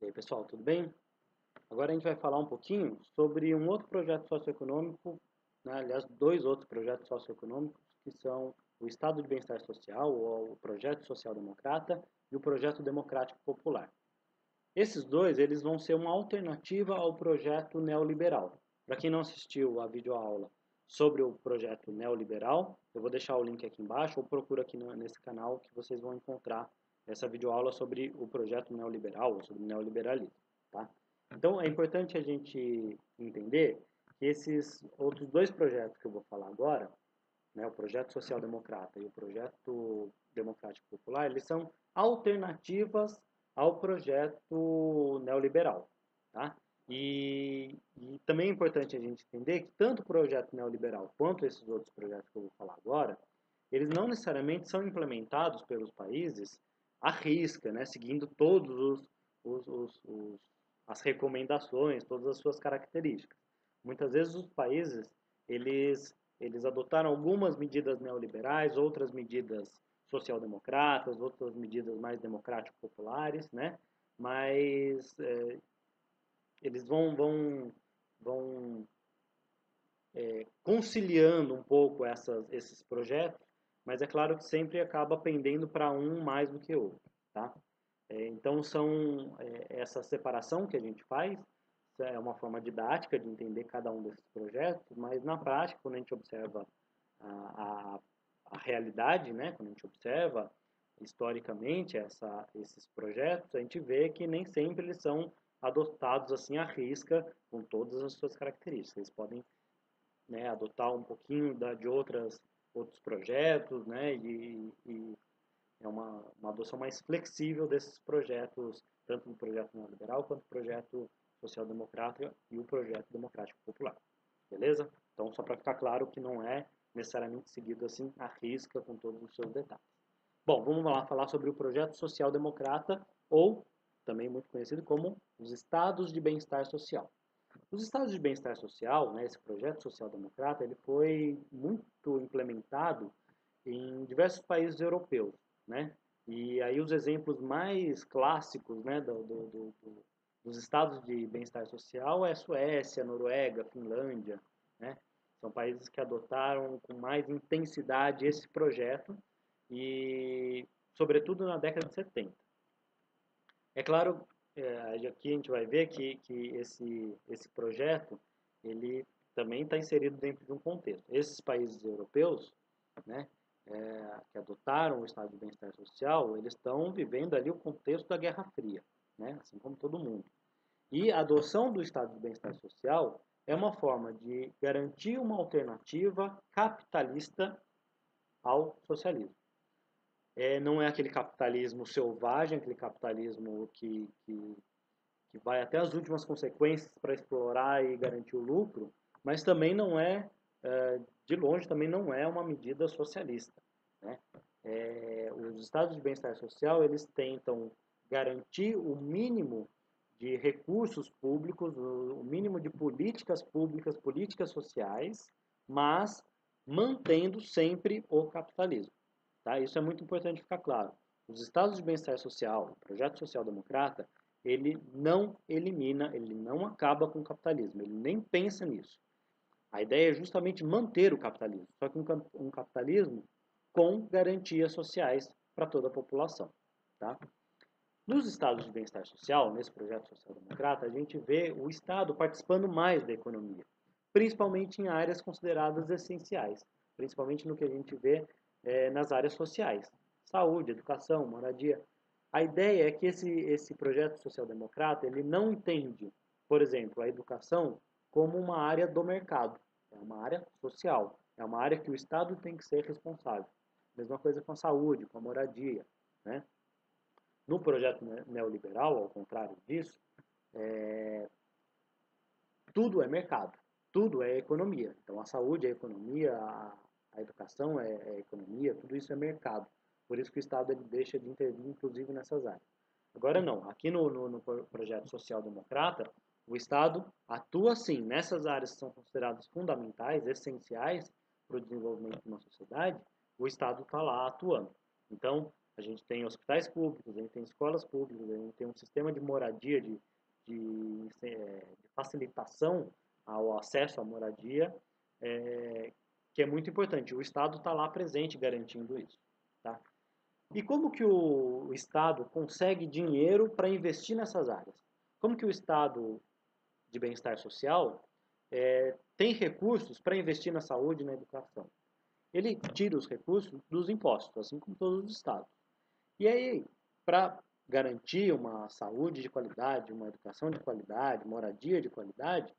E aí, pessoal, tudo bem? Agora a gente vai falar um pouquinho sobre um outro projeto socioeconômico, né? Aliás, dois outros projetos socioeconômicos, que são o Estado de Bem-Estar Social, ou o Projeto Social Democrata, e o Projeto Democrático Popular. Esses dois, eles vão ser uma alternativa ao projeto neoliberal. Para quem não assistiu a videoaula sobre o projeto neoliberal, eu vou deixar o link aqui embaixo, ou procura aqui nesse canal que vocês vão encontrar essa videoaula sobre o projeto neoliberal, ou sobre o neoliberalismo, tá? Então, é importante a gente entender que esses outros dois projetos que eu vou falar agora, né, o projeto social democrata e o projeto democrático popular, eles são alternativas ao projeto neoliberal, tá? E também é importante a gente entender que tanto o projeto neoliberal quanto esses outros projetos que eu vou falar agora, eles não necessariamente são implementados pelos países à risca, né, seguindo todos as recomendações, todas as suas características. Muitas vezes os países eles adotaram algumas medidas neoliberais, outras medidas social-democratas, outras medidas mais democrático-populares, né? Mas eles vão conciliando um pouco esses projetos, mas é claro que sempre acaba pendendo para um mais do que outro, tá? Então essa separação que a gente faz é uma forma didática de entender cada um desses projetos, mas na prática, quando a gente observa a, a realidade, né, quando a gente observa historicamente esses projetos, a gente vê que nem sempre eles são adotados assim à risca com todas as suas características. Eles podem, né, adotar um pouquinho de outros projetos, né, e é uma adoção mais flexível desses projetos, tanto do projeto neoliberal quanto do projeto social-democrata e o projeto democrático popular. Beleza? Então, só para ficar claro que não é necessariamente seguido assim à risca com todos os seus detalhes. Bom, vamos lá falar sobre o projeto social-democrata, ou também muito conhecido como os estados de bem-estar social. Os estados de bem-estar social, né, esse projeto social-democrata, ele foi muito implementado em diversos países europeus, né? E aí os exemplos mais clássicos, né, dos estados de bem-estar social é Suécia, Noruega, Finlândia, né? São países que adotaram com mais intensidade esse projeto e, sobretudo, na década de 70. É claro, aqui a gente vai ver que esse projeto ele também está inserido dentro de um contexto. Esses países europeus, né, que adotaram o estado de bem-estar social, eles estão vivendo ali o contexto da Guerra Fria, né, assim como todo mundo. E a adoção do estado de bem-estar social é uma forma de garantir uma alternativa capitalista ao socialismo. Não é aquele capitalismo selvagem, aquele capitalismo que vai até as últimas consequências para explorar e garantir o lucro, mas também não de longe, também não é uma medida socialista, né? Os estados de bem-estar social, eles tentam garantir o mínimo de recursos públicos, o mínimo de políticas públicas, políticas sociais, mas mantendo sempre o capitalismo. Tá? Isso é muito importante ficar claro. Os estados de bem-estar social, o projeto social-democrata, ele não elimina, ele não acaba com o capitalismo, ele nem pensa nisso. A ideia é justamente manter o capitalismo, só que um capitalismo com garantias sociais para toda a população. Tá? Nos estados de bem-estar social, nesse projeto social-democrata, a gente vê o Estado participando mais da economia, principalmente em áreas consideradas essenciais, principalmente no que a gente vê nas áreas sociais, saúde, educação, moradia. A ideia é que esse projeto social-democrata ele não entende, por exemplo, a educação como uma área do mercado, é uma área social, é uma área que o Estado tem que ser responsável. Mesma coisa com a saúde, com a moradia, né? No projeto neoliberal, ao contrário disso, tudo é mercado, tudo é economia. Então a saúde é economia, a educação é economia, tudo isso é mercado. Por isso que o Estado ele deixa de intervir, inclusive, nessas áreas. Agora não, aqui no projeto social-democrata, o Estado atua sim nessas áreas que são consideradas fundamentais, essenciais para o desenvolvimento de uma sociedade, o Estado está lá atuando. Então, A gente tem hospitais públicos, a gente tem escolas públicas, a gente tem um sistema de moradia, de facilitação ao acesso à moradia, que é muito importante. O Estado está lá presente garantindo isso. Tá? E como que o Estado consegue dinheiro para investir nessas áreas? Como que o Estado de bem-estar social tem recursos para investir na saúde e na educação? Ele tira os recursos dos impostos, assim como todos os estados. E aí, para garantir uma saúde de qualidade, uma educação de qualidade, moradia de qualidade,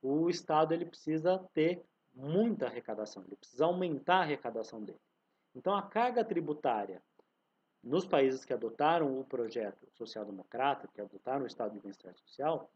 o Estado ele precisa ter muita arrecadação, ele precisa aumentar a arrecadação dele. Então, a carga tributária nos países que adotaram o projeto social-democrata, que adotaram o Estado de bem-estar social,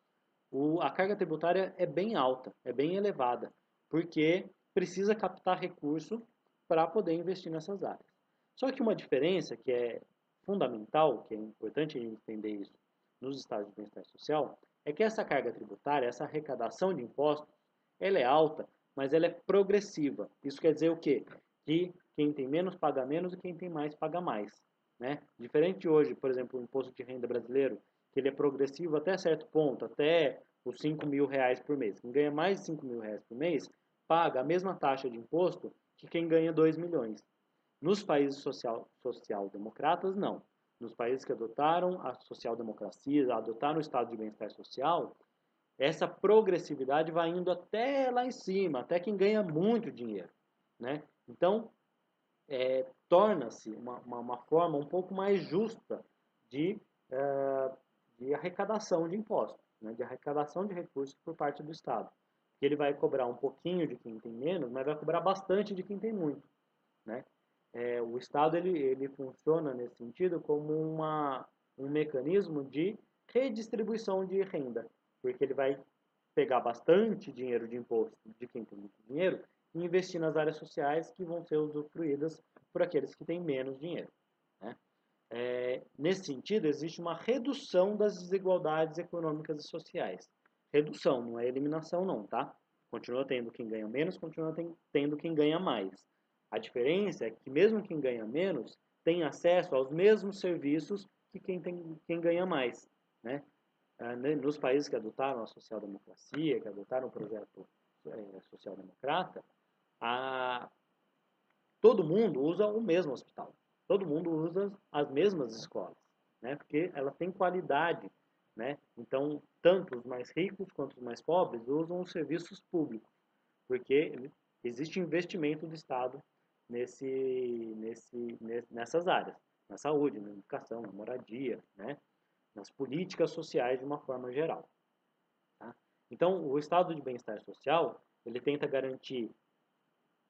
a carga tributária é bem alta, é bem elevada, porque precisa captar recurso para poder investir nessas áreas. Só que uma diferença que é fundamental, que é importante a gente entender isso nos estados de bem-estar social, é que essa carga tributária, essa arrecadação de impostos, ela é alta, mas ela é progressiva. Isso quer dizer o quê? Que quem tem menos paga menos e quem tem mais paga mais. Né? Diferente de hoje, por exemplo, o imposto de renda brasileiro, que ele é progressivo até certo ponto, até os 5 mil reais por mês. Quem ganha mais de 5 mil reais por mês paga a mesma taxa de imposto que quem ganha 2 milhões. Nos países social-democratas, não. Nos países que adotaram a social-democracia, adotaram o estado de bem-estar social, essa progressividade vai indo até lá em cima, até quem ganha muito dinheiro. Né? Então, torna-se uma forma um pouco mais justa de arrecadação de impostos, né? De arrecadação de recursos por parte do Estado. Que ele vai cobrar um pouquinho de quem tem menos, mas vai cobrar bastante de quem tem muito. Né? O Estado ele funciona nesse sentido como um mecanismo de redistribuição de renda, porque ele vai pegar bastante dinheiro de imposto de quem tem muito dinheiro e investir nas áreas sociais que vão ser usufruídas por aqueles que têm menos dinheiro. Né? Nesse sentido, existe uma redução das desigualdades econômicas e sociais. Redução, não é eliminação não, tá? Continua tendo quem ganha menos, continua tendo quem ganha mais. A diferença é que mesmo quem ganha menos tem acesso aos mesmos serviços que quem ganha mais. Né? Nos países que adotaram a social-democracia, que adotaram o projeto social-democrata, todo mundo usa o mesmo hospital. Todo mundo usa as mesmas escolas, né? Porque elas têm qualidade, né? Então, tanto os mais ricos quanto os mais pobres usam os serviços públicos, porque existe investimento do Estado nessas áreas, na saúde, na educação, na moradia, né? Nas políticas sociais de uma forma geral. Tá? Então, o estado de bem-estar social, ele tenta garantir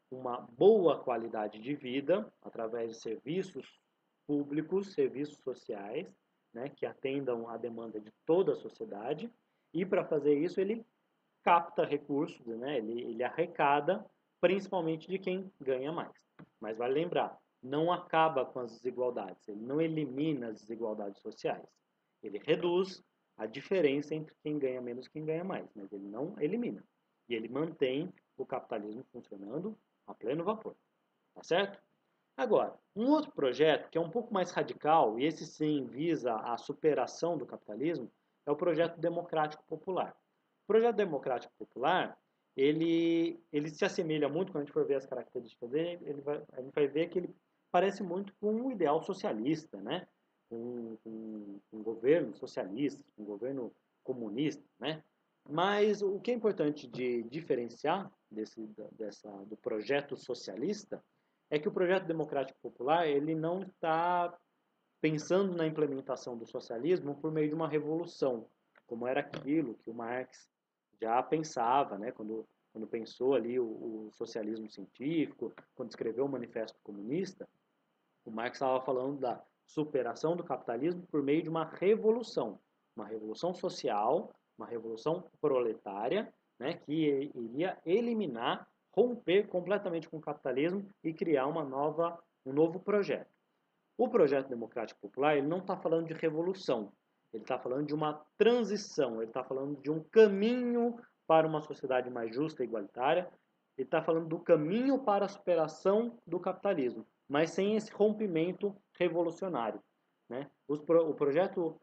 uma boa qualidade de vida através de serviços públicos, serviços sociais, né, que atendam à demanda de toda a sociedade. E para fazer isso, ele capta recursos, né, ele arrecada principalmente de quem ganha mais. Mas vale lembrar, não acaba com as desigualdades, ele não elimina as desigualdades sociais. Ele reduz a diferença entre quem ganha menos e quem ganha mais, mas ele não elimina. E ele mantém o capitalismo funcionando a pleno vapor. Tá certo? Agora, um outro projeto que é um pouco mais radical, e esse sim visa a superação do capitalismo, é o projeto democrático popular. O projeto democrático popular, ele se assemelha muito, quando a gente for ver as características dele, a gente vai ver que ele parece muito com um ideal socialista, né? Um governo socialista, um governo comunista, né? Mas o que é importante de diferenciar do projeto socialista é que o projeto democrático popular ele não está pensando na implementação do socialismo por meio de uma revolução, como era aquilo que o Marx já pensava, né, quando pensou ali o socialismo científico, quando escreveu o Manifesto Comunista, o Marx estava falando da superação do capitalismo por meio de uma revolução social, uma revolução proletária, né, que iria eliminar, romper completamente com o capitalismo e criar um novo projeto. O projeto democrático popular ele não está falando de revolução, ele está falando de uma transição, ele está falando de um caminho para uma sociedade mais justa e igualitária, ele está falando do caminho para a superação do capitalismo, mas sem esse rompimento revolucionário, né? O projeto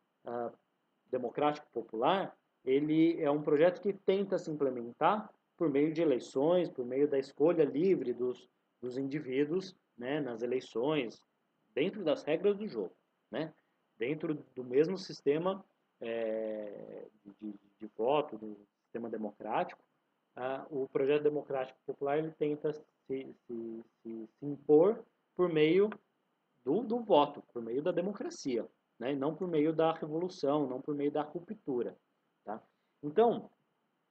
democrático popular, ele é um projeto que tenta se implementar por meio de eleições, por meio da escolha livre dos indivíduos, né, nas eleições, dentro das regras do jogo, né, dentro do mesmo sistema de voto, do sistema democrático. O projeto democrático popular ele tenta se impor por meio do voto, por meio da democracia, né? Não por meio da revolução, não por meio da ruptura. Tá? Então,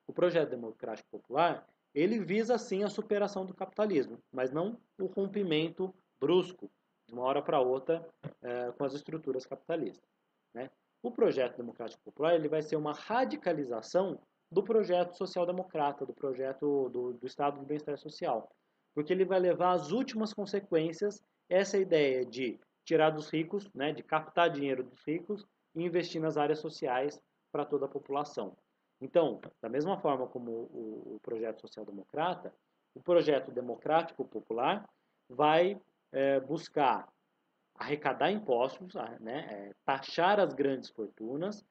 o projeto democrático popular, ele visa sim a superação do capitalismo, mas não o rompimento brusco, de uma hora para outra, com as estruturas capitalistas. Né? O projeto democrático popular ele vai ser uma radicalização do projeto social-democrata, do projeto do Estado do Bem-Estar Social, porque ele vai levar às últimas consequências essa ideia de tirar dos ricos, né, de captar dinheiro dos ricos e investir nas áreas sociais para toda a população. Então, da mesma forma como o projeto social-democrata, o projeto democrático popular vai buscar arrecadar impostos, né, taxar as grandes fortunas,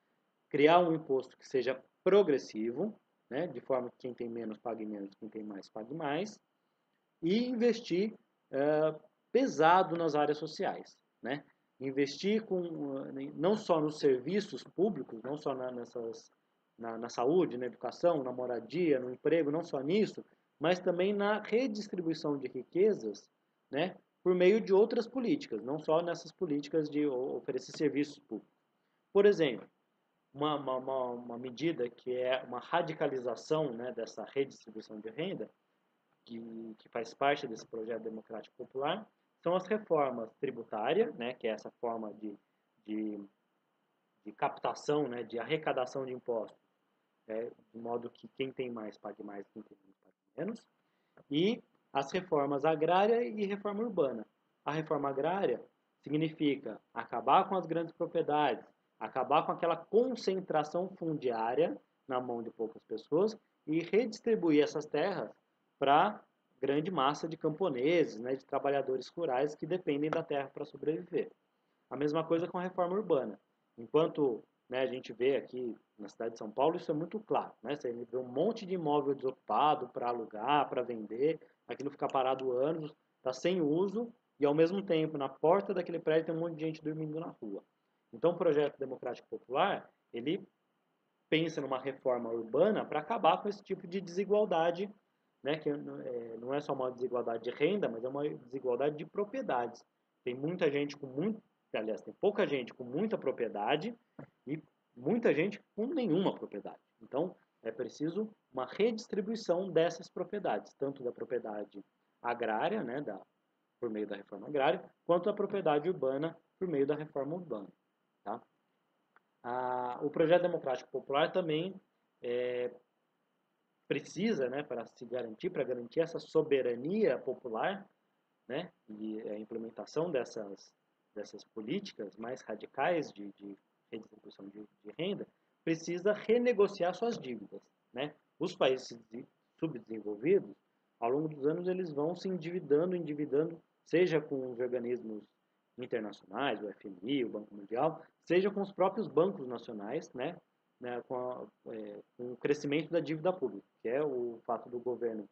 criar um imposto que seja progressivo, né, de forma que quem tem menos pague menos, quem tem mais pague mais, e investir pesado nas áreas sociais, né? Investir não só nos serviços públicos, não só na saúde, na educação, na moradia, no emprego, não só nisso, mas também na redistribuição de riquezas, né? Por meio de outras políticas, não só nessas políticas de oferecer serviços públicos. Por exemplo, uma medida que é uma radicalização, né, dessa redistribuição de renda, que faz parte desse projeto democrático popular, são as reformas tributárias, né, que é essa forma de, de captação, né, de arrecadação de impostos, de modo que quem tem mais pague mais, quem tem menos pague menos, e as reformas agrária e reforma urbana. A reforma agrária significa acabar com as grandes propriedades, acabar com aquela concentração fundiária na mão de poucas pessoas e redistribuir essas terras para grande massa de camponeses, né, de trabalhadores rurais que dependem da terra para sobreviver. A mesma coisa com a reforma urbana. Enquanto, né, a gente vê aqui na cidade de São Paulo, isso é muito claro. Né? Você vê um monte de imóvel desocupado para alugar, para vender, aquilo fica parado anos, está sem uso, e ao mesmo tempo, na porta daquele prédio tem um monte de gente dormindo na rua. Então, o projeto democrático popular, ele pensa numa reforma urbana para acabar com esse tipo de desigualdade, né, que não é só uma desigualdade de renda, mas é uma desigualdade de propriedades. Tem muita gente com muito, aliás, tem pouca gente com muita propriedade e muita gente com nenhuma propriedade. Então, é preciso uma redistribuição dessas propriedades, tanto da propriedade agrária, né, por meio da reforma agrária, quanto da propriedade urbana por meio da reforma urbana. Tá? O projeto democrático popular também precisa, né, para se garantir, para garantir essa soberania popular, né, e a implementação dessas políticas mais radicais de redistribuição de renda, precisa renegociar suas dívidas, né? Os países subdesenvolvidos, ao longo dos anos, eles vão se endividando, seja com os organismos internacionais, o FMI, o Banco Mundial, seja com os próprios bancos nacionais, né, com o crescimento da dívida pública, que é o fato do governo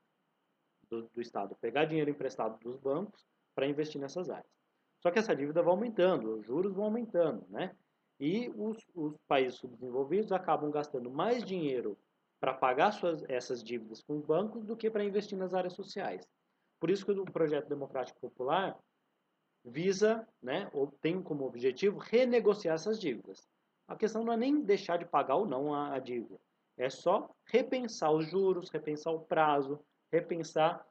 do Estado pegar dinheiro emprestado dos bancos para investir nessas áreas. Só que essa dívida vai aumentando, os juros vão aumentando, né? E os países subdesenvolvidos acabam gastando mais dinheiro para pagar essas dívidas com os bancos do que para investir nas áreas sociais. Por isso que o projeto democrático popular visa, né, ou tem como objetivo renegociar essas dívidas. A questão não é nem deixar de pagar ou não a dívida, é só repensar os juros, repensar o prazo, repensar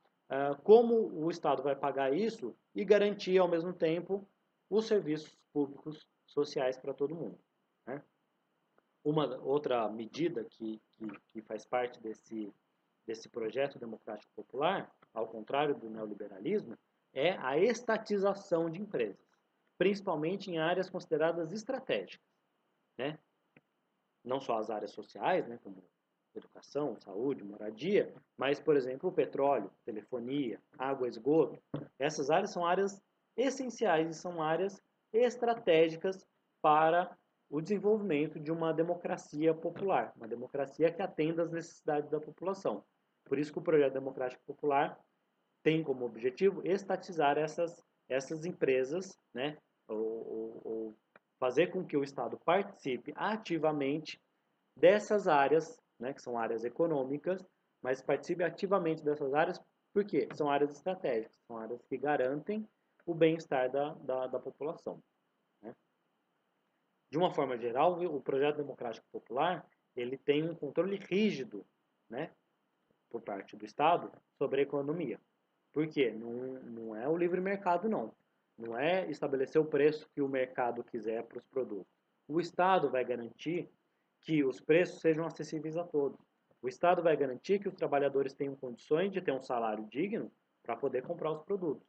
como o Estado vai pagar isso e garantir ao mesmo tempo os serviços públicos sociais para todo mundo. Né? Uma outra medida que faz parte desse projeto democrático popular, ao contrário do neoliberalismo, é a estatização de empresas, principalmente em áreas consideradas estratégicas, né? Não só as áreas sociais, né, como educação, saúde, moradia, mas, por exemplo, o petróleo, telefonia, água, esgoto. Essas áreas são áreas essenciais e são áreas estratégicas para o desenvolvimento de uma democracia popular, uma democracia que atenda às necessidades da população. Por isso que o projeto democrático popular tem como objetivo estatizar essas empresas, né, ou fazer com que o Estado participe ativamente dessas áreas, né, que são áreas econômicas, mas participe ativamente dessas áreas, porque são áreas estratégicas, são áreas que garantem o bem-estar da população. Né? De uma forma geral, o projeto democrático popular ele tem um controle rígido, né, por parte do Estado sobre a economia. Por quê? Não é o livre mercado, não. Não é estabelecer o preço que o mercado quiser para os produtos. O Estado vai garantir que os preços sejam acessíveis a todos. O Estado vai garantir que os trabalhadores tenham condições de ter um salário digno para poder comprar os produtos.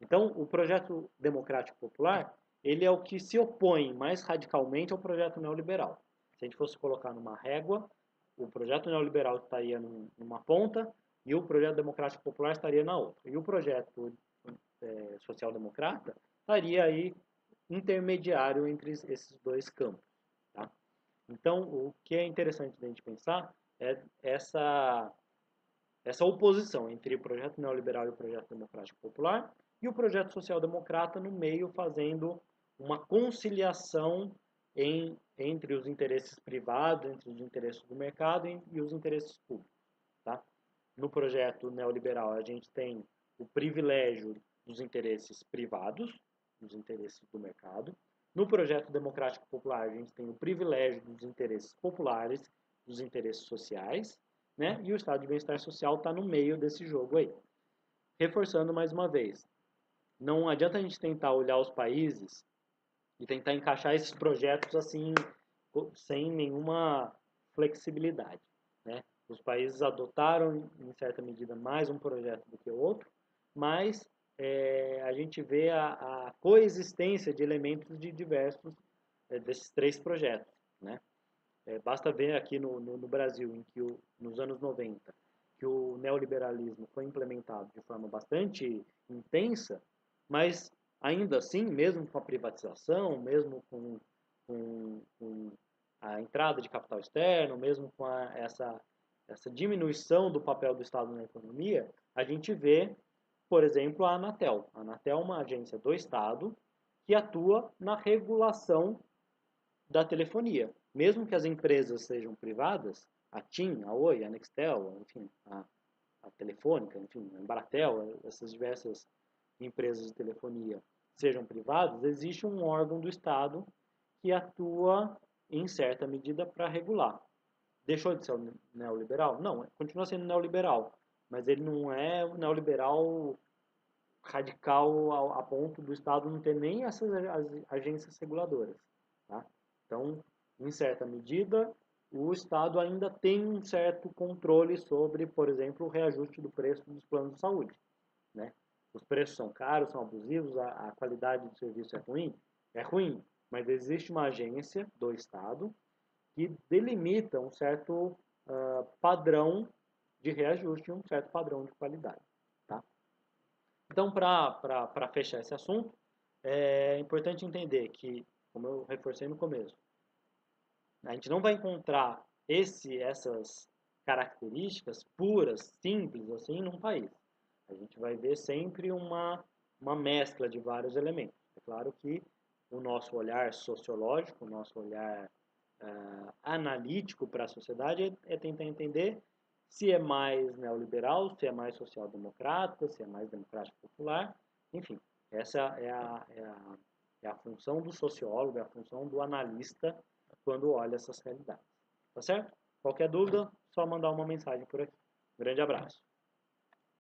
Então, o projeto democrático popular, ele é o que se opõe mais radicalmente ao projeto neoliberal. Se a gente fosse colocar numa régua, o projeto neoliberal estaria numa ponta e o projeto democrático popular estaria na outra. E o projeto social-democrata estaria aí intermediário entre esses dois campos. Tá? Então, o que é interessante da gente pensar é essa oposição entre o projeto neoliberal e o projeto democrático popular e o projeto social-democrata no meio fazendo uma conciliação entre os interesses privados, entre os interesses do mercado e os interesses públicos. Tá? No projeto neoliberal, a gente tem o privilégio dos interesses privados, dos interesses do mercado. No projeto democrático popular, a gente tem o privilégio dos interesses populares, dos interesses sociais, né? E o estado de bem-estar social está no meio desse jogo aí. Reforçando mais uma vez, não adianta a gente tentar olhar os países e tentar encaixar esses projetos assim, sem nenhuma flexibilidade, né? Os países adotaram, em certa medida, mais um projeto do que o outro, mas a gente vê a coexistência de elementos de diversos desses três projetos, né? Basta ver aqui no Brasil, em que nos anos 90, que o neoliberalismo foi implementado de forma bastante intensa, mas ainda assim, mesmo com a privatização, mesmo com a entrada de capital externo, mesmo com essa diminuição do papel do Estado na economia, a gente vê, por exemplo, a Anatel. A Anatel é uma agência do Estado que atua na regulação da telefonia. Mesmo que as empresas sejam privadas, a TIM, a Oi, a Nextel, enfim, a Telefônica, enfim, a Embratel, essas diversas empresas de telefonia sejam privadas, existe um órgão do Estado que atua em certa medida para regular. Deixou de ser neoliberal? Não, continua sendo neoliberal, mas ele não é neoliberal radical a ponto do Estado não ter nem essas agências reguladoras. Tá? Então, em certa medida, o Estado ainda tem um certo controle sobre, por exemplo, o reajuste do preço dos planos de saúde. Né? Os preços são caros, são abusivos, a qualidade do serviço é ruim, mas existe uma agência do Estado que delimita um certo padrão de reajuste e um certo padrão de qualidade. Tá? Então, para fechar esse assunto, é importante entender que, como eu reforcei no começo, a gente não vai encontrar essas características puras, simples, assim, num país. A gente vai ver sempre uma mescla de vários elementos. É claro que o nosso olhar sociológico, o nosso olhar analítico para a sociedade é tentar entender se é mais neoliberal, se é mais social-democrata, se é mais democrático popular, enfim, essa é a função do sociólogo, é a função do analista quando olha essas realidades. Tá certo? Qualquer dúvida, só mandar uma mensagem por aqui. Grande abraço.